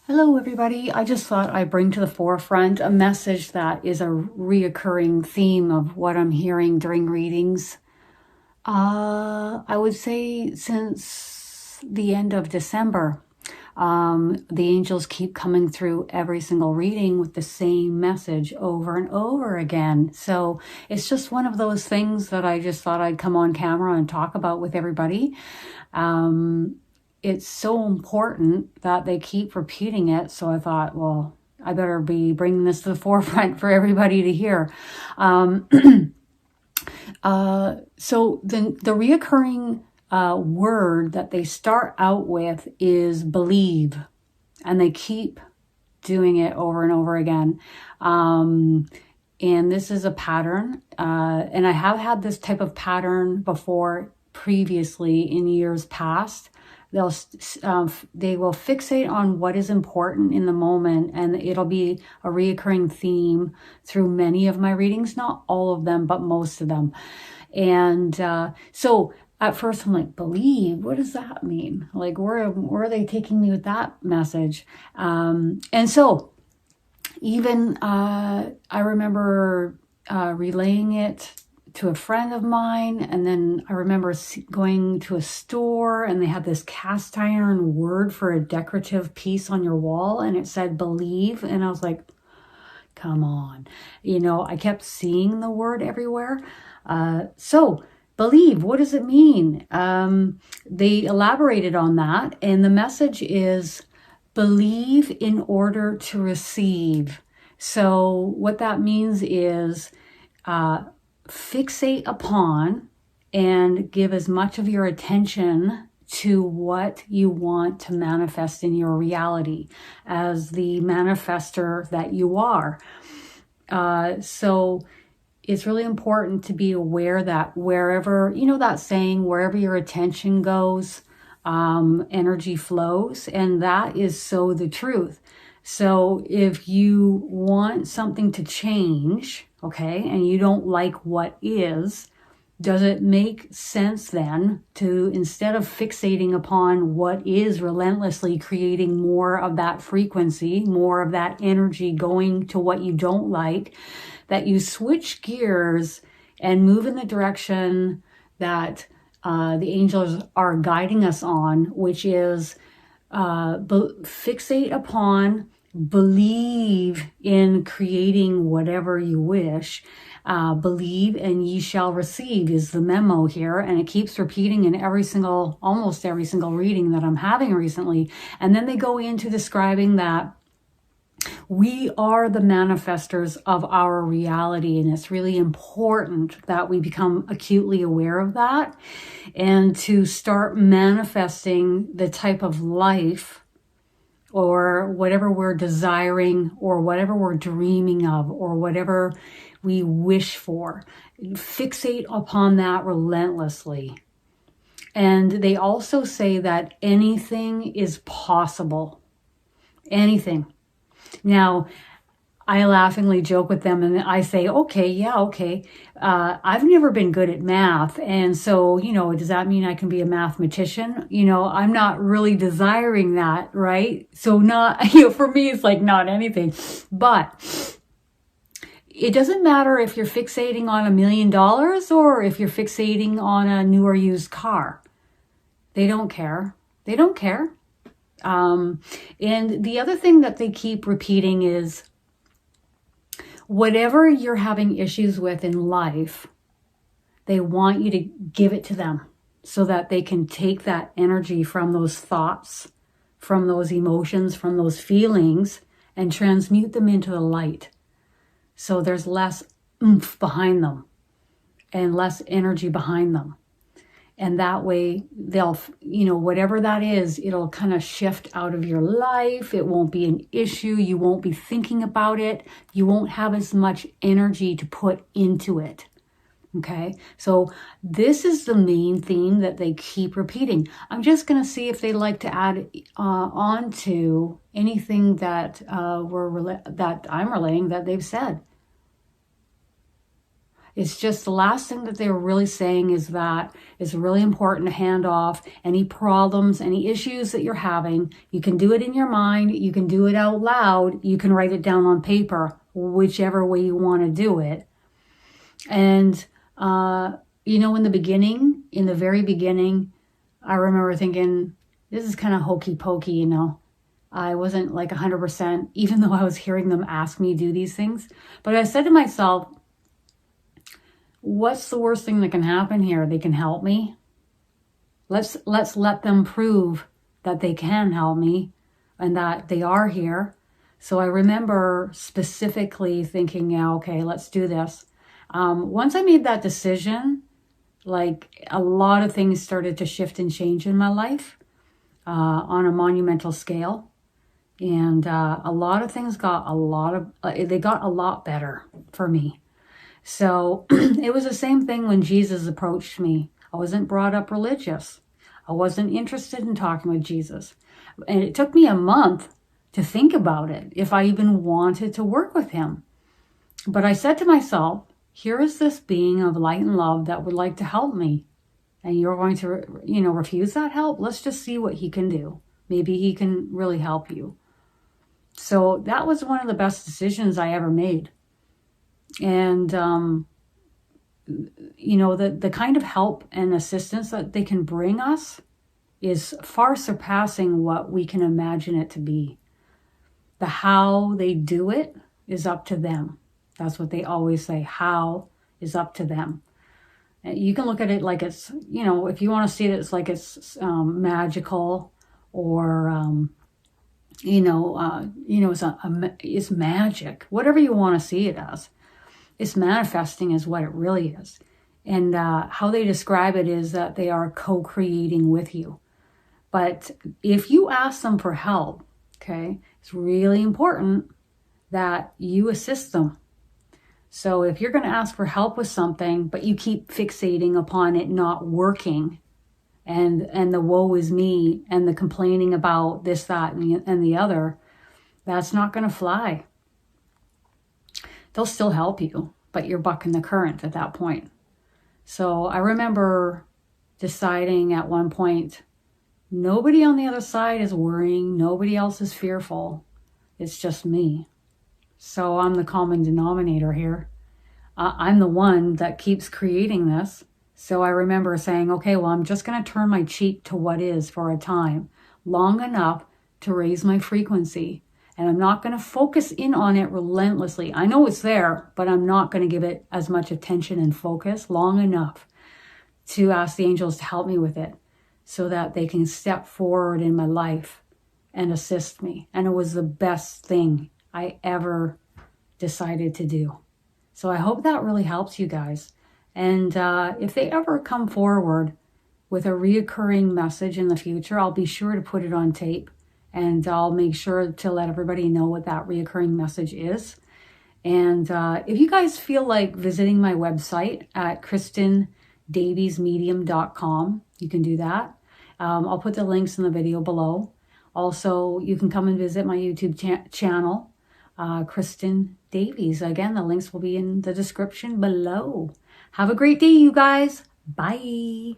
Hello, everybody. I just thought I'd bring to the forefront a message that is a reoccurring theme of what I'm hearing during readings. I would say since the end of December, the angels keep coming through every single reading with the same message over and over again. So it's just one of those things that I just thought I'd come on camera and talk about with everybody. It's so important that they keep repeating it. So I thought, well, I better be bringing this to the forefront for everybody to hear. So the reoccurring word that they start out with is believe, and they keep doing it over and over again. And this is a pattern, and I have had this type of pattern before previously in years past. They will fixate on what is important in the moment, and it'll be a reoccurring theme through many of my readings, not all of them, but most of them. And so at first I'm like, believe, what does that mean? Like, where are they taking me with that message? And so even I remember relaying it to a friend of mine, and then I remember going to a store and they had this cast iron word for a decorative piece on your wall, and it said believe, and I was like, come on. I kept seeing the word everywhere. So believe, what does it mean? They elaborated on that, and the message is believe in order to receive. So what that means is fixate upon and give as much of your attention to what you want to manifest in your reality as the manifester that you are. So it's really important to be aware that wherever, that saying, wherever your attention goes, energy flows, and that is so the truth. So if you want something to change, okay, and you don't like what is, does it make sense then to, instead of fixating upon what is, relentlessly creating more of that frequency, more of that energy going to what you don't like, that you switch gears and move in the direction that the angels are guiding us on, which is fixate upon, believe in creating whatever you wish. Believe and ye shall receive is the memo here. And it keeps repeating in almost every single reading that I'm having recently. And then they go into describing that we are the manifestors of our reality, and it's really important that we become acutely aware of that and to start manifesting the type of life or whatever we're desiring or whatever we're dreaming of or whatever we wish for. Fixate upon that relentlessly. And they also say that anything is possible. Anything. Now, I laughingly joke with them and I say, okay. I've never been good at math. And so, does that mean I can be a mathematician? I'm not really desiring that, right? So for me, it's like not anything. But it doesn't matter if you're fixating on $1 million or if you're fixating on a new or used car. They don't care. They don't care. And the other thing that they keep repeating is, whatever you're having issues with in life, they want you to give it to them so that they can take that energy from those thoughts, from those emotions, from those feelings, and transmute them into the light. So there's less oomph behind them and less energy behind them. And that way they'll, whatever that is, it'll kind of shift out of your life. It won't be an issue. You won't be thinking about it. You won't have as much energy to put into it. Okay. So this is the main theme that they keep repeating. I'm just going to see if they'd like to add on to anything that that I'm relaying that they've said. It's just the last thing that they were really saying is that it's really important to hand off any problems, any issues that you're having. You can do it in your mind. You can do it out loud. You can write it down on paper, whichever way you want to do it. And, you know, in the very beginning, I remember thinking, this is kind of hokey pokey, you know. I wasn't like 100%, even though I was hearing them ask me to do these things. But I said to myself, what's the worst thing that can happen here? They can help me. Let's let them prove that they can help me and that they are here. So I remember specifically thinking, yeah, okay, let's do this. Once I made that decision, like a lot of things started to shift and change in my life on a monumental scale. And a lot of things got a lot better for me. So it was the same thing when Jesus approached me. I wasn't brought up religious. I wasn't interested in talking with Jesus. And it took me a month to think about it, if I even wanted to work with him. But I said to myself, here is this being of light and love that would like to help me. And you're going to, you know, refuse that help? Let's just see what he can do. Maybe he can really help you. So that was one of the best decisions I ever made. And, you know, the kind of help and assistance that they can bring us is far surpassing what we can imagine it to be. The how they do it is up to them. That's what they always say. How is up to them. You can look at it like it's, you know, if you want to see it, it's like it's magical or, it's magic. Whatever you want to see it as. It's manifesting is what it really is. And how they describe it is that they are co-creating with you. But if you ask them for help, okay, it's really important that you assist them. So if you're going to ask for help with something, but you keep fixating upon it not working, and the woe is me, and the complaining about this, that, and the other, that's not going to fly. They'll still help you, but you're bucking the current at that point. So I remember deciding at one point, nobody on the other side is worrying. Nobody else is fearful. It's just me. So I'm the common denominator here. I'm the one that keeps creating this. So I remember saying, okay, well, I'm just going to turn my cheek to what is for a time, long enough to raise my frequency. And I'm not going to focus in on it relentlessly. I know it's there, but I'm not going to give it as much attention and focus long enough to ask the angels to help me with it so that they can step forward in my life and assist me. And it was the best thing I ever decided to do. So I hope that really helps you guys. And if they ever come forward with a reoccurring message in the future, I'll be sure to put it on tape. And I'll make sure to let everybody know what that reoccurring message is. And if you guys feel like visiting my website at KristenDaviesMedium.com, you can do that. I'll put the links in the video below. Also, you can come and visit my YouTube channel, Kristen Davies. Again, the links will be in the description below. Have a great day, you guys. Bye.